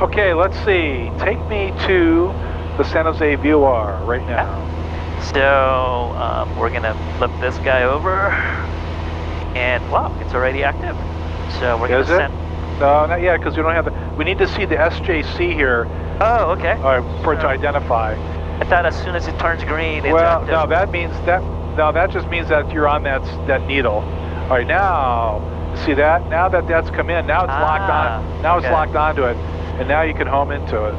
Okay, let's see. Take me to the San Jose VOR right now. So we're gonna flip this guy over, and wow, it's already active. So we're gonna send. No, not yet, because we don't have the. We need to see the SJC here. Oh, okay. For it to identify. I thought as soon as it turns green, it's well, active. no, that means that. No, that just means that you're on that needle. All right, now see that? Now that's come in. Now it's locked on. Now it's locked onto it, and now you can home into it.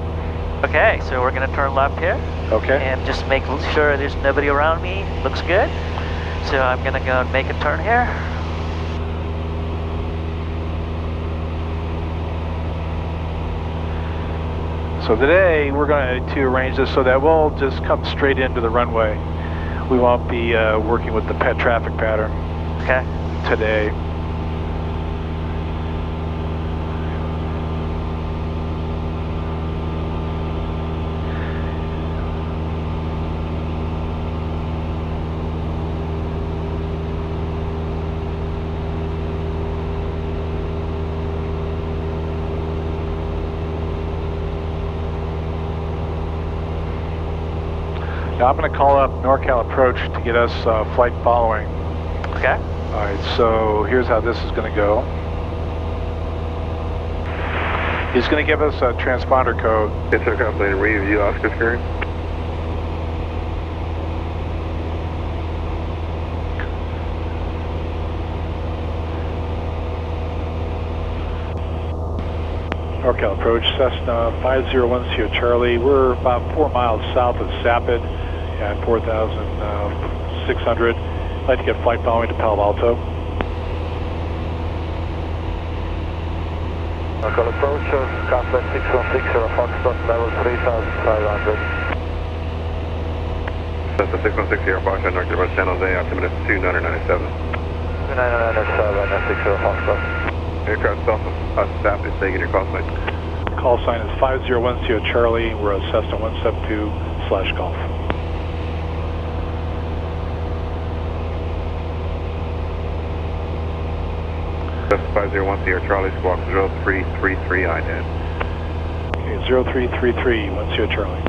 Okay, so we're gonna turn left here. Okay. And just make sure there's nobody around me. Looks good. So I'm gonna go and make a turn here. So today we're going to arrange this so that we'll just come straight into the runway. We won't be working with the pet traffic pattern. Okay. Today. Now I'm going to call up NorCal Approach to get us flight following. Okay. All right, so here's how this is going to go. He's going to give us a transponder code. It's our company review Oscar Fury. NorCal Approach, Cessna 501 Sierra Charlie. We're about 4 miles south of Sapid at 4,600. I'd like to get flight following to Palo Alto. NorCal Approach, Complex 6160, Foxtrot level 3,500. Cessna 616 Sierra Foxtrot, NorCal Approach, San Jose, altimeter 2997. 2997, 60 Foxtrot. Aircraft south of Sapid, taking your call sign. Call sign is 501 Sierra Charlie. We're a Cessna 172/Golf. Cessna 501 Sierra Charlie, squawk 0333 INET. Okay, 0333, 1 Sierra Charlie.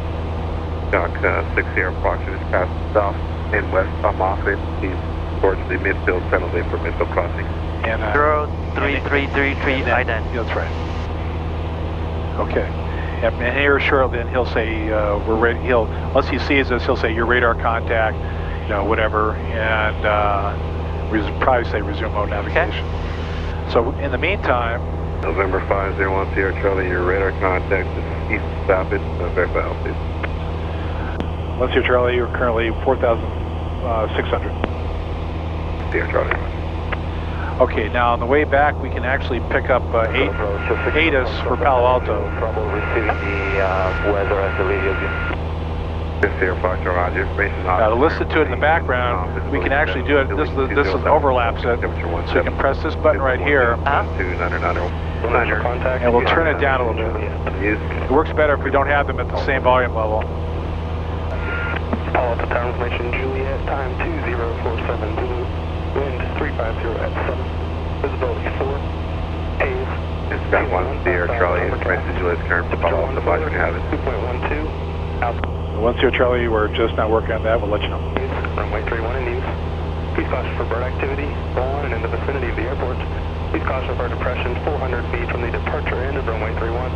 Doc 6 Sierra Foxtrot is passed south and west of Moffett. He's towards the midfield penalty for midfield crossing. And 0333 INET. That's right. Okay. And here shortly, then he'll say we're ready. Once he sees us, he'll say your radar contact, whatever, and probably say resume mode navigation. Okay. So in the meantime, November 501 Sierra Charlie, your radar contact is east of Sapid, verify altitude. 1 Sierra Charlie, you're currently 4,600. Sierra Charlie. Okay, now on the way back, we can actually pick up ATIS for Palo Alto. Trouble receiving the weather as the radio view. Sierra Foxtrot, Roger. Now to listen to it in the background, we can actually do it. This overlaps it, so we can press this button right here, and we'll turn it down a little bit. It works better if we don't have them at the same volume level. Palo Alto Tower Information, Juliet, time 2047 Zulu. Wind 350 at 7. Visibility 4. Haze. It's got 1 Sierra Charlie. Information Juliet's current to Palo Alto. Watch when you have it. 2.12. Out. 1 Sierra Charlie, we're just not working on that. We'll let you know. Runway 31 in use. Please caution for bird activity on and in the vicinity of the airport. Please caution for depression 400 feet from the departure end of runway 31.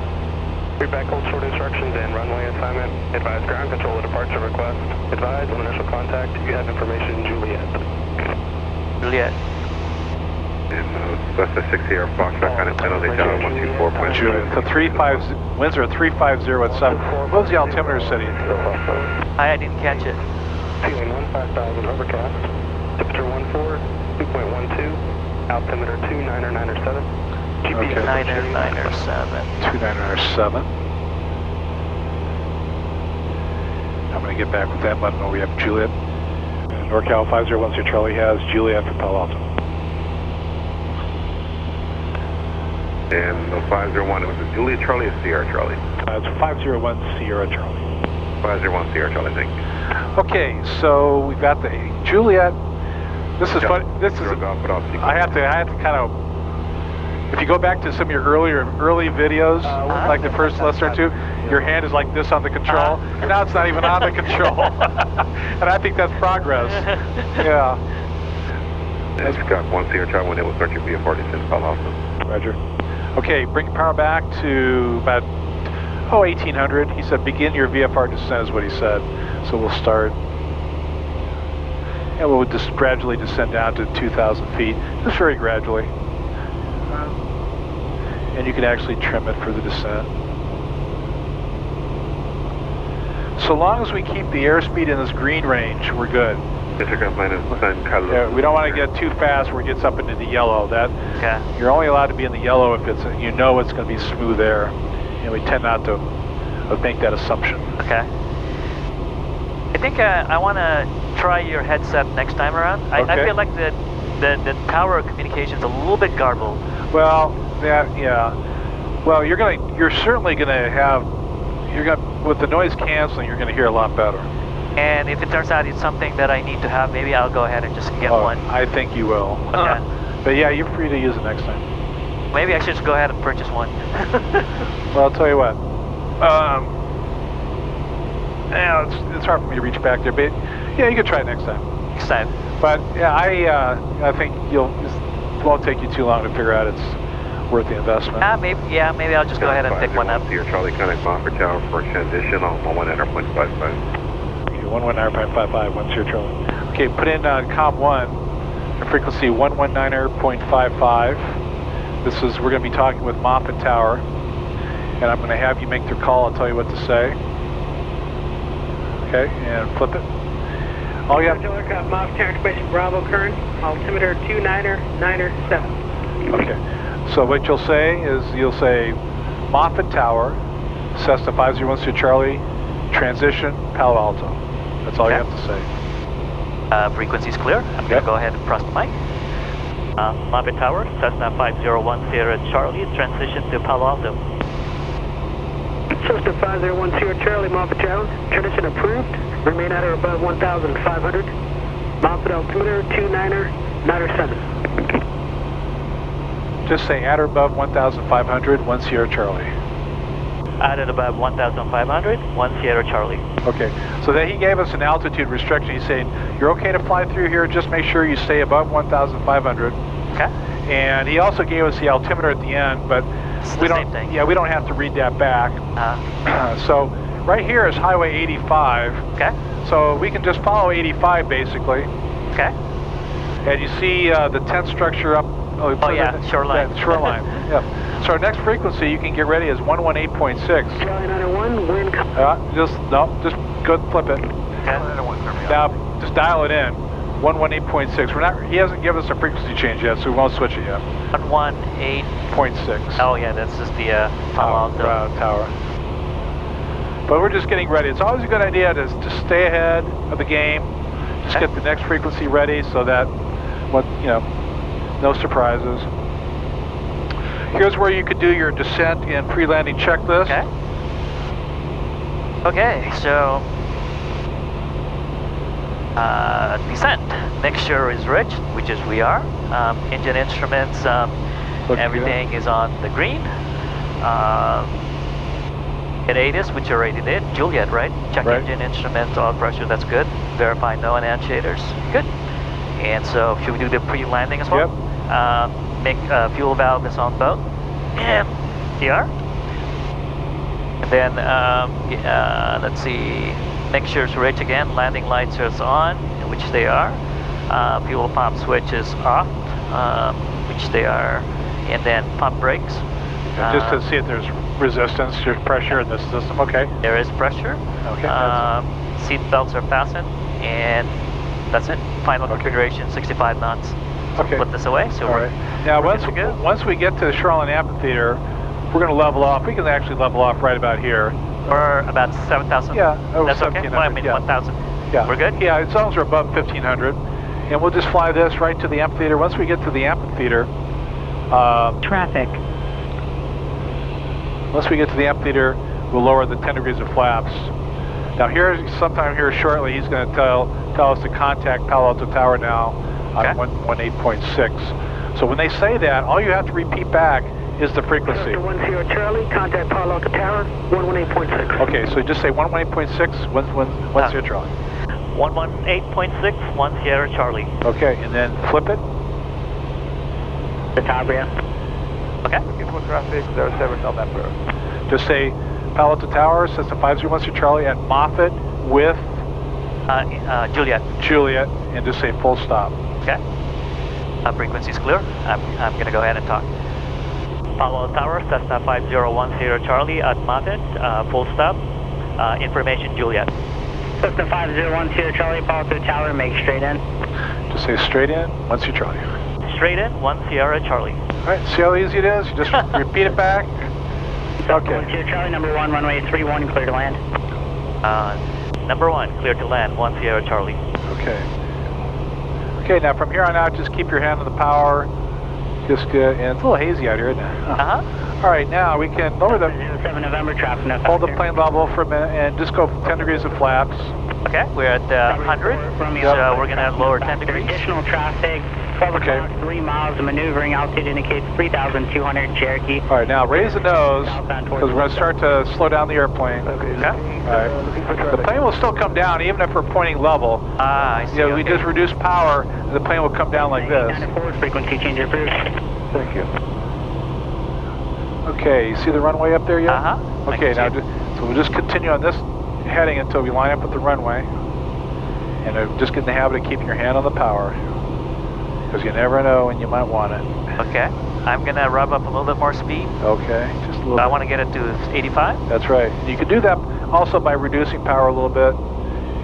Readback hold short instructions and runway assignment. Advise ground control of departure request. Advise on initial contact. You have information, Juliet. Juliet. And that's the 6 Sierra Foxtrot, kind of penalty channel 124. Juliet, the 35, winds are 350 at 7. What was the altimeter setting? I didn't catch it. Ceiling 15,000 overcast. Temperature 14, 2.12. Altimeter 2997. Okay. 2997. 2997. I'm going to get back with that button when we have Juliet. NorCal 501 Sierra Charlie has Juliet for Palo Alto. And the 501, it was a Juliet Charlie or Sierra Charlie? It's 501 Sierra Charlie. 501 Sierra Charlie, thank you. Okay, so we've got the Juliet. This is funny. This is. I have to kind of. If you go back to some of your early videos, like the first lesson or two, your hand is like this on the control, and now it's not even on the control. And I think that's progress. Yeah. And Scott 1 Sierra Charlie, when it will start your VFR descent to Palo Alto. Roger. Okay, bring power back to about 1800. He said begin your VFR descent is what he said. So we'll start. And we'll just gradually descend down to 2,000 feet, just very gradually. And you can actually trim it for the descent. So long as we keep the airspeed in this green range, we're good. Yeah, we don't want to get too fast where it gets up into the yellow. You're only allowed to be in the yellow if it's it's going to be smooth air. And we tend not to make that assumption. Okay. I think I want to try your headset next time around. I feel like the tower communication is a little bit garbled. Well, yeah. Well, you're certainly gonna have, with the noise canceling, you're gonna hear a lot better. And if it turns out it's something that I need to have, maybe I'll go ahead and just get one. I think you will. Okay. But yeah, you're free to use it next time. Maybe I should just go ahead and purchase one. Well, I'll tell you what. Yeah, it's hard for me to reach back there, but yeah, you can try it next time. Next time. But yeah, I think it won't take you too long to figure out it's worth the investment. Maybe I'll just go ahead and pick one up. Sierra Charlie, connect Moffett Tower for transition on 119.55. 119.55, 1 Sierra Charlie. Okay, put in COM 1, the frequency 119.55. We're going to be talking with Moffett Tower, and I'm going to have you make their call. I'll tell you what to say. Okay, and flip it. All you have. Moffett Tower, Expression Bravo current, altimeter 29997. Okay, so what you'll say is Moffett Tower, Cessna 501 Sierra Charlie, transition, Palo Alto. That's all you have to say. Frequency's clear. I'm going to go ahead and press the mic. Moffett Tower, Cessna 501 Sierra Charlie, transition to Palo Alto. Cessna 501 Sierra Charlie, Moffett Tower, transition approved. Remain at or above 1,500. Moffett altimeter 29997. Just say at or above 1,500, 1 Sierra Charlie. At or above 1,500, 1 Sierra Charlie. Okay, so then he gave us an altitude restriction. He's saying, you're okay to fly through here, just make sure you stay above 1,500. Okay. And he also gave us the altimeter at the end, but we don't have to read that back. So right here is Highway 85. Okay. So we can just follow 85 basically. Okay. And you see the tent structure up. Shoreline. Shoreline. Yeah. So our next frequency you can get ready is 118.6. Charlie 901, wind. Just go flip it. Okay. Now just dial it in. 118.6. He hasn't given us a frequency change yet, so we won't switch it yet. 118.6. Oh yeah, that's just the Palo Alto tower. But we're just getting ready. It's always a good idea to stay ahead of the game. Just get the next frequency ready so that no surprises. Here's where you could do your descent and pre-landing checklist. Okay, so descent. Mixture is rich, which is we are. Engine instruments, everything is on the green. At ATIS, which you already did. Juliet, right? Check engine instruments, oil pressure, that's good. Verify no annunciators, good. And so should we do the pre-landing as well? Make fuel valve is on both. And here. And then let's see, mixture's rich again. Landing lights is on, which they are. Fuel pump switch is off, which they are. And then pump brakes. Just to see if there's resistance, there's pressure in the system. Okay. There is pressure. Okay. Seat belts are fastened, and that's it. Final configuration, 65 knots. Okay. Put this away. So now once we get to the Shoreline Amphitheater, we're going to level off. We can actually level off right about here. Or about 7,000. Yeah. That's okay. Well, I mean 1,000. Yeah. We're good. Yeah. As long as we're above 1,500, and we'll just fly this right to the amphitheater. Once we get to the amphitheater. Traffic. Once we get to the amphitheater, we'll lower the 10 degrees of flaps. Now sometime here shortly, he's going to tell us to contact Palo Alto Tower now on 118.6. So when they say that, all you have to repeat back is the frequency. Cessna 10 Charlie, contact Palo Alto Tower, 118.6. Okay, so just say 118.6, 1 Sierra Charlie. 118.6, 1 Sierra Charlie. Okay, and then flip it. Tabria. Okay. Foot traffic 07 November. Just say Palo Alto Tower, Cessna 501 Sierra Charlie at Moffett with Juliet. Juliet, and just say full stop. Okay. Frequency's clear. I'm going to go ahead and talk. Palo Alto Tower, Cessna 501 Sierra Charlie at Moffett, full stop. Information Juliet. Cessna 501 Sierra Charlie, Palo Alto Tower, make straight in. Just say straight in, 1 Sierra Charlie. Straight in, 1 Sierra Charlie. All right, see how easy it is? You just repeat it back. Okay. 1 Sierra Charlie, number 1, runway 31, clear to land. Number 1, clear to land, 1 Sierra Charlie. Okay. Okay, now from here on out, just keep your hand on the power. Just good, and it's a little hazy out here, isn't it? All right, now we can lower the... 07 November, traffic no hold the plane level for a minute and just go 10 degrees of flaps. Okay, we're at 100, so we're going to lower 10 degrees. Additional traffic, 12 o'clock, 3 miles of maneuvering altitude indicates 3,200 Cherokee. All right, now raise the nose, because we're going to start to slow down the airplane. Okay. All right. The plane will still come down, even if we're pointing level. I see. We just reduce power, and the plane will come down like this. Forward frequency change approved. Thank you. Okay, you see the runway up there yet? Okay, now so so we'll just continue on this heading until we line up with the runway. And just get in the habit of keeping your hand on the power, because you never know when you might want it. Okay, I'm going to rev up a little bit more speed. Okay, just a little I bit. want to get it to 85. That's right. You can do that also by reducing power a little bit,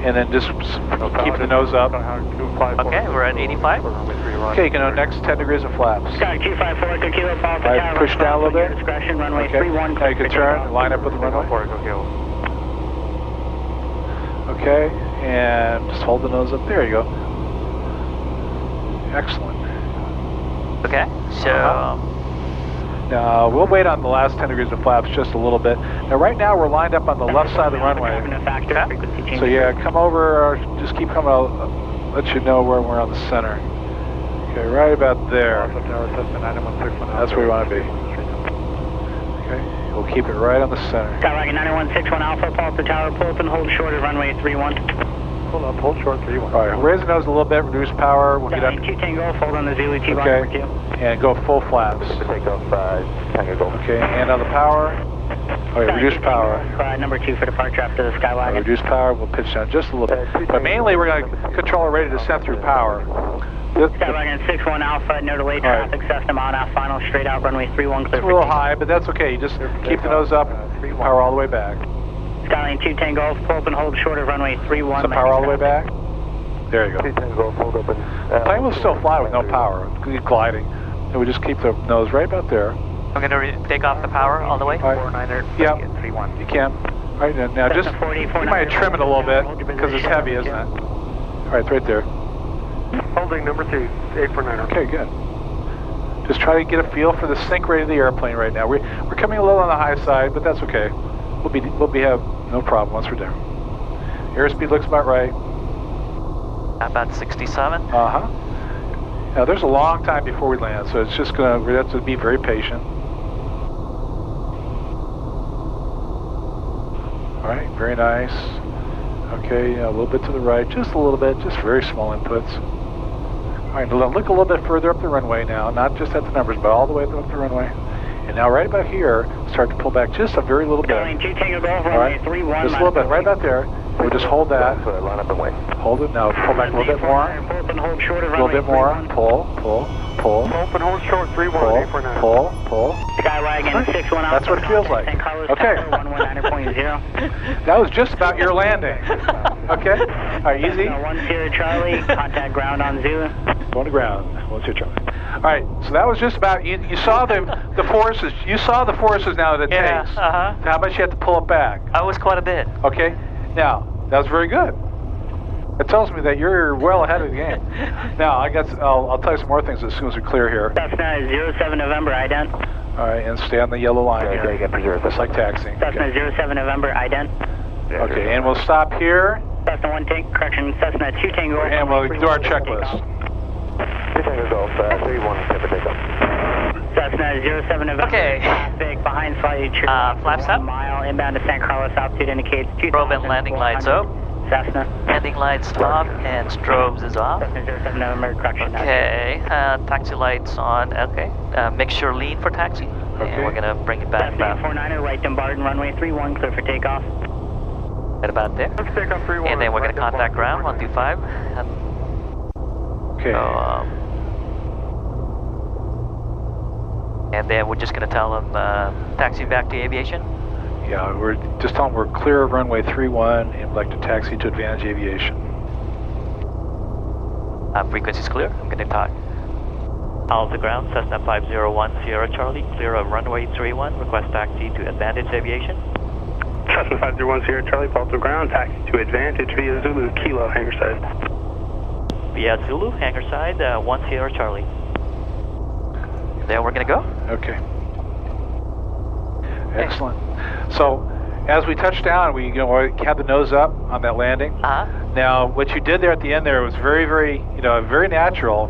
and then just keep the nose up. Okay, we're at 85. Okay, you can go next 10 degrees of flaps. Sky 254 to Kilo, Palo Alto Tower. Push down a little bit. Discretion, runway Okay, 31. now you can turn and line up with the runway. Okay, and just hold the nose up. There you go. Excellent. Okay, so... Now, we'll wait on the last 10 degrees of flaps just a little bit. Now, right now, we're lined up on the left side of the runway. So, yeah, come over, or just keep coming. I'll let you know where we're on the center. Okay, right about there. That's where we want to be. Okay, we'll keep it right on the center. Skywagon 9161 Alpha, Palo Alto Tower, pull up and hold short of runway 31. Hold up, hold short 31. All right, raise the nose a little bit, reduce power. We'll get up. 2 Tango, hold on the Zulu T-bar Okay, number 2. and go full flaps. Take off 5, Tango Golf. Okay, hand on the power. All right, reduce power. Number 2 for departure after the Skywagon. Reduce power, we'll pitch down just a little bit. But mainly we're going to control our rate of descent through power. Skywagon 61 Alpha, no delay traffic, Cessna Mount out, final straight out, runway 31, clear. It's a little high, but that's okay. You just keep the nose up, power all the way back. Skyline 2 Tango, pull up and hold short of runway 31. So power all the way back. There you go. 2 Tango, hold up and... The plane will still fly with no power, gliding. And we just keep the nose right about there. I'm going to take off the power all the way. All right. Yep, you can. All right, now just, you might trim it a little bit, because it's heavy, isn't it? All right, it's right there. Holding number 2, 849. Okay, good. Just try to get a feel for the sink rate of the airplane right now. We're coming a little on the high side, but that's okay. We'll have no problem once we're there. Airspeed looks about right. About 67. Now there's a long time before we land, so it's just we have to be very patient. All right, very nice. Okay, a little bit to the right, just a little bit, just very small inputs. All right, look a little bit further up the runway now, not just at the numbers, but all the way up the runway. And now right about here, start to pull back just a very little bit. All right, just a little bit, right about there. We'll just hold that. Line up and wait. Hold it, now pull back a little bit more. A little bit more, pull. Open, hold short 31, 849. Pull. Skywagon 61 Alpha. That's what it feels like. Okay. That was just about your landing. Okay? All right, easy. 1 Sierra Charlie, contact ground on Zulu. Going to ground. 1 Sierra Charlie. All right, so that was just about, you saw the forces. You saw the forces now that it takes. So how about you have to pull it back? That was quite a bit. Okay. Now, that was very good. It tells me that you're well ahead of the game. Now, I'll tell you some more things as soon as we clear here. Cessna 07 November, ident. All right, and stay on the yellow line here. Just like taxiing. Cessna 07 November, ident. Okay, and we'll stop here. Cessna 1 Tango, correction, Cessna 2 Tango. And we'll do our checklist. Tango Golf, 31, clear for takeoff. Cessna 07 November. Okay. Traffic behind flight. Flaps up. 1 mile inbound to San Carlos. Altitude indicates 2,000. Probe and landing lights up. Cessna. Landing lights off and strobes is off. Cessna 07 November, correction. Okay, taxi lights on. Okay, make sure lean for taxi. Okay. And we're gonna bring it back Cessna about 49er, right Dumbarton, runway 31, clear for takeoff. right about there. Let's take off 31. And then we're gonna contact ground 125. Okay. So, and then we're just gonna tell them taxi back to aviation. Yeah, we're just telling them we're clear of runway 31 and would like to taxi to Advantage Aviation. Frequency's clear. I'm gonna talk. Alto ground, Cessna 501 Sierra Charlie, clear of runway 31. Request taxi to Advantage Aviation. Cessna 501 Sierra Charlie, Palo ground, taxi to Advantage via Zulu, Kilo, hangar side. Via Zulu, hangar side, 1 Sierra Charlie. Then we're gonna go. Okay. Excellent. So, as we touched down, we had the nose up on that landing. Now, what you did there at the end there was very, very, very natural,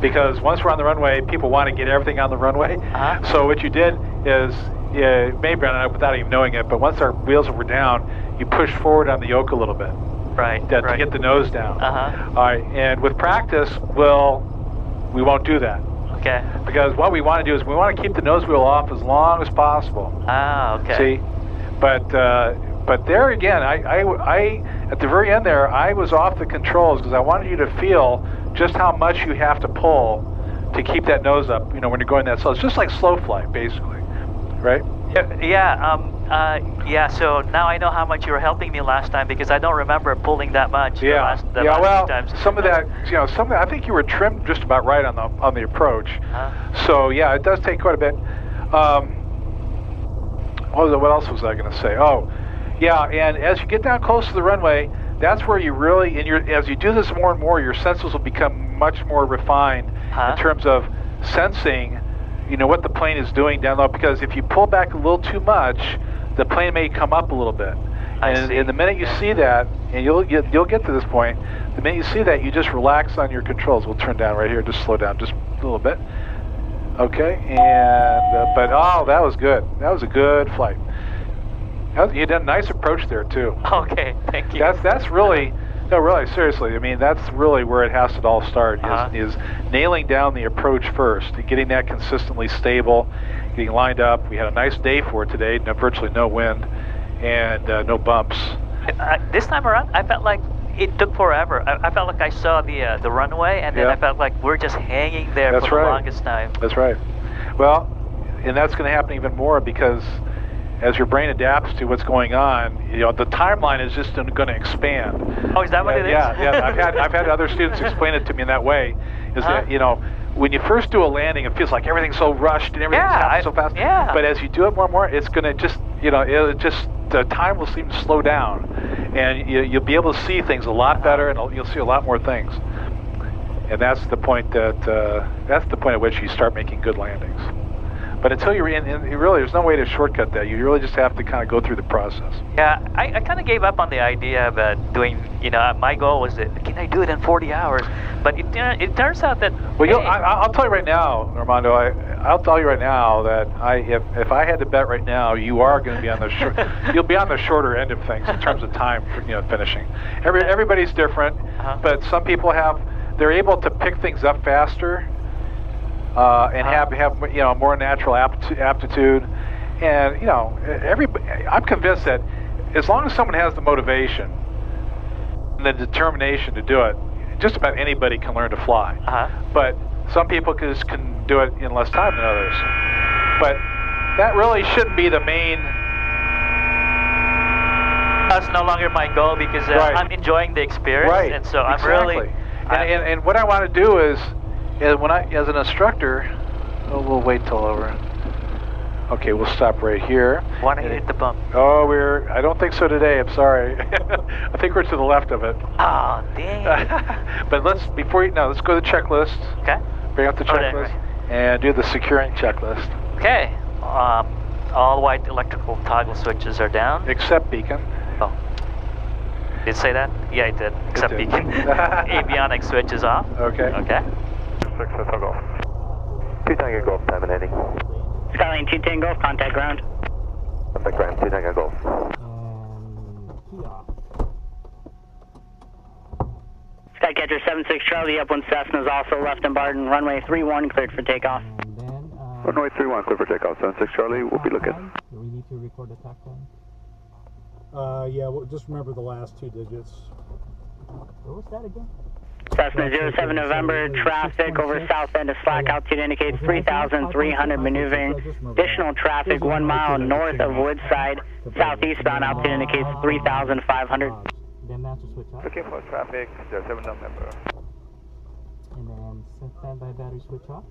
because once we're on the runway, people want to get everything on the runway. So what you did is, maybe without even knowing it, but once our wheels were down, you pushed forward on the yoke a little bit. Right. To get the nose down. All right. And with practice, we won't do that. Okay. Because what we want to do is we want to keep the nose wheel off as long as possible. Okay. See, but there again, I at the very end there, I was off the controls because I wanted you to feel just how much you have to pull to keep that nose up. When you're going that slow, it's just like slow flight, basically, right? Yeah. So now I know how much you were helping me last time, because I don't remember pulling that much. The last few times. Some of that, I think you were trimmed just about right on the approach. So yeah, it does take quite a bit. What else was I going to say? Oh, yeah, and as you get down close to the runway, that's where you really, as you do this more and more, your senses will become much more refined in terms of sensing, what the plane is doing down low. Because if you pull back a little too much, the plane may come up a little bit. And the minute you see that, and you'll get to this point, the minute you see that, you just relax on your controls. We'll turn down right here, just slow down just a little bit. Okay, and but that was good. That was a good flight. You did a nice approach there too. Okay, thank you. That's really, no, really, seriously. I mean, that's really where it has to all start. Is nailing down the approach first, getting that consistently stable, getting lined up. We had a nice day for it today. Virtually no wind and no bumps. This time around, I felt like it took forever. I felt like I saw the runway, and then I felt like we're just hanging there for the longest time. That's right. Well, and that's going to happen even more, because as your brain adapts to what's going on, the timeline is just going to expand. Oh, is that what it is? Yeah. I've had other students explain it to me in that way. Is that when you first do a landing, it feels like everything's so rushed and everything's happening so fast. Yeah. But as you do it more and more, it's going to just the time will seem to slow down, and you'll be able to see things a lot better, and you'll see a lot more things. And that's the point at which you start making good landings. But until you're in, really, there's no way to shortcut that. You really just have to kind of go through the process. Yeah, I kind of gave up on the idea of doing, my goal was that, can I do it in 40 hours? But it turns out that... Well, I'll tell you right now, Armando, I'll tell you right now that if I had to bet right now, you are going to be on the you'll be on the shorter end of things in terms of time for finishing. Everybody's different, but some people they're able to pick things up faster. And have more natural aptitude, and I'm convinced that as long as someone has the motivation and the determination to do it, just about anybody can learn to fly. But some people can do it in less time than others. But that really shouldn't be the main. That's no longer my goal, because I'm enjoying the experience, and so I'm really. And what I want to do is when as an instructor, we'll wait till over. Okay, we'll stop right here. Want to hit the bump? Oh, I don't think so today. I'm sorry. I think we're to the left of it. Oh, dang. But let's go to the checklist. Okay. Bring up the checklist and do the securing checklist. Okay. All white electrical toggle switches are down. Except beacon. Oh. Did it say that? Yeah, it did. Except beacon. Avionics switch is off. Okay. Okay. 6 Hotel Golf. 2 Tango Golf terminating. Skylane 210 Golf, contact ground. Contact ground, 2 Tango Golf. Skycatcher 76 Charlie, up 1 Cessna is also left and barred, and runway 31 cleared for takeoff. Runway 31 cleared for takeoff, 76 Charlie, we'll be looking. Do we need to record the tack time? Yeah, well, just remember the last 2 digits. What was that again? Cessna 07 November, traffic over south end of slack altitude indicates 3,300 maneuvering. Additional traffic 1 mile north of Woodside, southeastbound altitude indicates 3,500. Then master switch off. Looking for traffic, 07 November. And then standby battery switch off.